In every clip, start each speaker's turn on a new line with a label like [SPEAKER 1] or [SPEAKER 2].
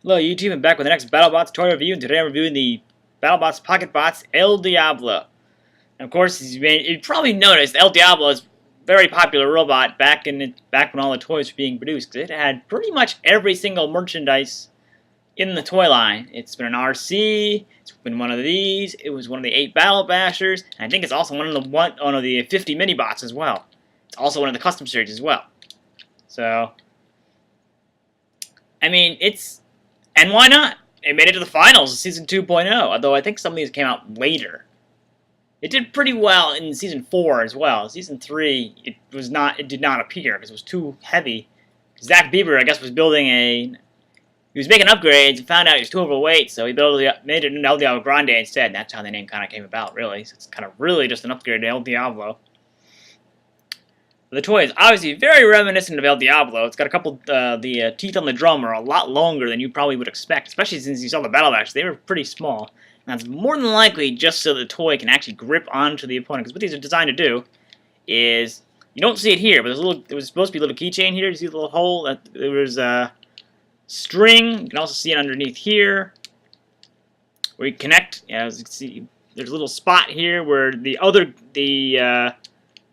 [SPEAKER 1] Hello YouTube, I'm back with the next Battlebots toy review, and today I'm reviewing the Battlebots Pocketbots El Diablo. And of course, you probably noticed El Diablo is a very popular robot back when all the toys were being produced, because it had pretty much every single merchandise in the toy line. It's been an RC, it's been one of these, it was one of the 8 Battle Bashers, and I think it's also one of the 50 mini-bots as well. It's also one of the custom series as well. So, I mean, and why not? It made it to the finals of Season 2.0, although I think some of these came out later. It did pretty well in Season 4 as well. Season 3, it did not appear because it was too heavy. Zach Bieber, I guess, was he was making upgrades and found out he was too overweight, so he made it an El Diablo Grande instead, and that's how the name kind of came about, really. So it's kind of really just an upgrade to El Diablo. The toy is obviously very reminiscent of El Diablo. It's got a couple, the teeth on the drum are a lot longer than you probably would expect, especially since you saw the battle match. They were pretty small. And that's more than likely just so the toy can actually grip onto the opponent. Because what these are designed to do is, you don't see it here, but there was supposed to be a little keychain here. You see the little hole? There was a string. You can also see it underneath here, where you connect. As you can see, there's a little spot here where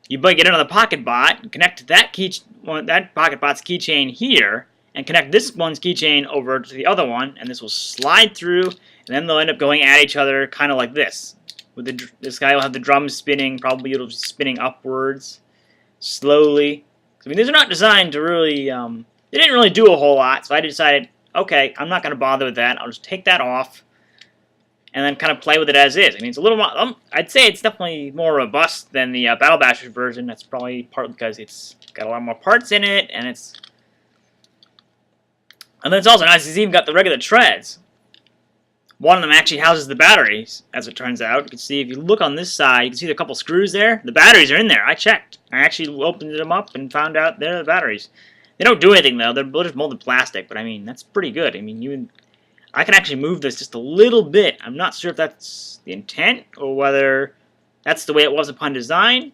[SPEAKER 1] you get another Pocketbot, and connect that Pocketbot's keychain here, and connect this one's keychain over to the other one, and this will slide through, and then they'll end up going at each other, kind of like this. This guy will have the drums spinning, probably it'll be spinning upwards, slowly. I mean, these are not designed to really, they didn't really do a whole lot, so I decided, okay, I'm not going to bother with that, I'll just take that off, and then kind of play with it as is. I mean, it's a little more, I'd say it's definitely more robust than the Battle Bashers version. That's probably partly because it's got a lot more parts in it, and then it's also nice, it's even got the regular treads. One of them actually houses the batteries, as it turns out. You can see, if you look on this side, you can see the couple screws there. The batteries are in there. I checked. I actually opened them up and found out they're the batteries. They don't do anything, though. They're just molded plastic, but I mean, that's pretty good. I mean, I can actually move this just a little bit. I'm not sure if that's the intent or whether that's the way it was upon design.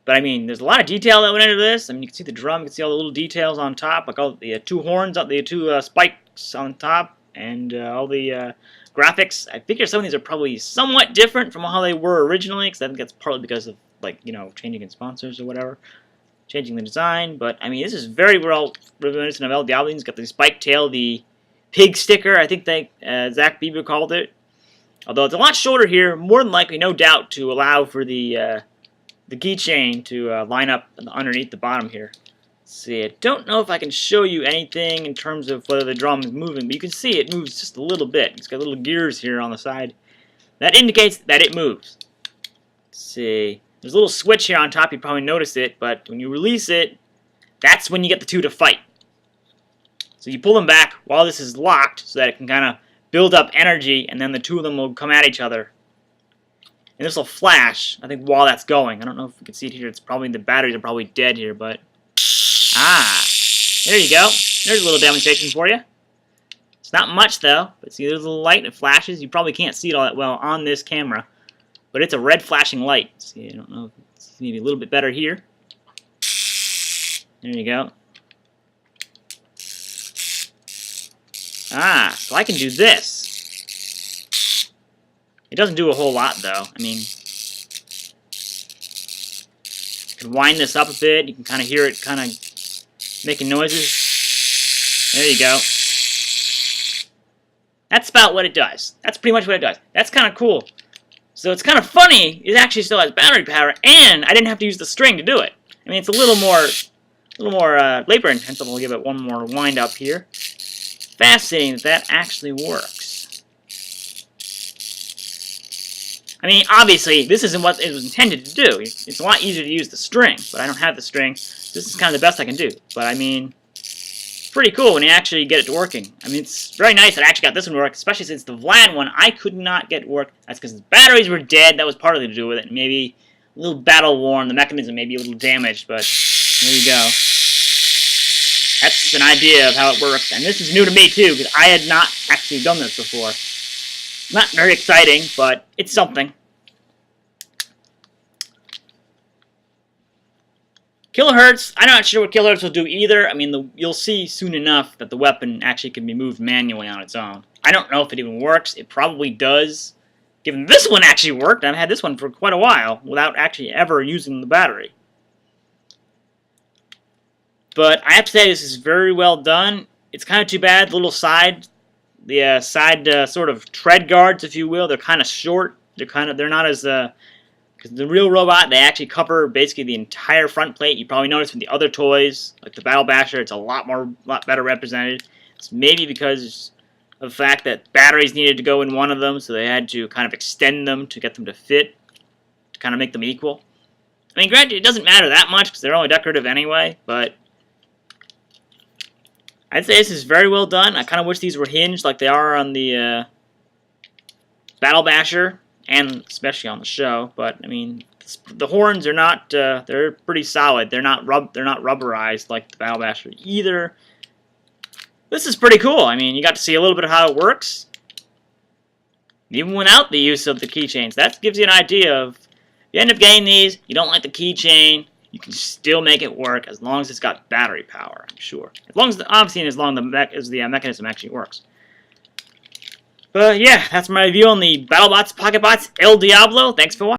[SPEAKER 1] But I mean, there's a lot of detail that went into this. I mean, you can see the drum, you can see all the little details on top, like all the two horns, the two spikes on top, and all the graphics. I figure some of these are probably somewhat different from how they were originally, because I think that's partly because of, like, you know, changing in sponsors or whatever, changing the design. But I mean, this is very well reminiscent of El Diablo. It's got the spike tail, the pig sticker, I think Zach Bieber called it. Although it's a lot shorter here, more than likely, no doubt, to allow for the keychain to line up underneath the bottom here. Let's see, I don't know if I can show you anything in terms of whether the drum is moving, but you can see it moves just a little bit. It's got little gears here on the side. That indicates that it moves. Let's see, there's a little switch here on top, you probably noticed it, but when you release it, that's when you get the two to fight. So you pull them back while this is locked so that it can kind of build up energy, and then the two of them will come at each other. And this will flash, I think, while that's going. I don't know if you can see it here. It's probably, the batteries are probably dead here, but... there you go. There's a little demonstration for you. It's not much, though. But see, there's a little light, it flashes. You probably can't see it all that well on this camera. But it's a red flashing light. See, I don't know if it's maybe a little bit better here. There you go. So I can do this. It doesn't do a whole lot, though. I mean, you can wind this up a bit. You can kind of hear it kind of making noises. There you go. That's about what it does. That's pretty much what it does. That's kind of cool. So it's kind of funny. It actually still has battery power, and I didn't have to use the string to do it. I mean, it's a little more labor intensive. We'll give it one more wind up here. Fascinating that actually works. I mean, obviously, this isn't what it was intended to do. It's a lot easier to use the string, but I don't have the string. This is kind of the best I can do. But I mean, it's pretty cool when you actually get it working. I mean, it's very nice that I actually got this one to work, especially since the Vlad one I could not get work. That's because the batteries were dead. That was partly to do with it. Maybe a little battle worn. The mechanism may be a little damaged, but there you go. That's an idea of how it works, and this is new to me too, because I had not actually done this before. Not very exciting, but it's something. Kilohertz, I'm not sure what kilohertz will do either. I mean, you'll see soon enough that the weapon actually can be moved manually on its own. I don't know if it even works. It probably does. Given this one actually worked, I've had this one for quite a while without actually ever using the battery. But I have to say this is very well done. It's kind of too bad, the little side sort of tread guards, if you will. They're kind of short. They're not as because the real robot, they actually cover basically the entire front plate. You probably noticed with the other toys, like the Battle Basher, it's a lot better represented. It's maybe because of the fact that batteries needed to go in one of them, so they had to kind of extend them to get them to fit, to kind of make them equal. I mean, granted, it doesn't matter that much because they're only decorative anyway, but I'd say this is very well done. I kind of wish these were hinged like they are on the Battle Basher, and especially on the show. But I mean, the horns are not. They're pretty solid. They're not rubberized like the Battle Basher either. This is pretty cool. I mean, you got to see a little bit of how it works, even without the use of the keychains. That gives you an idea of if you end up getting these, you don't like the keychain, you can still make it work as long as it's got battery power. I'm sure, as long as obviously as long as the mechanism actually works. But yeah, that's my review on the Battlebots, Pocketbots, El Diablo. Thanks for watching.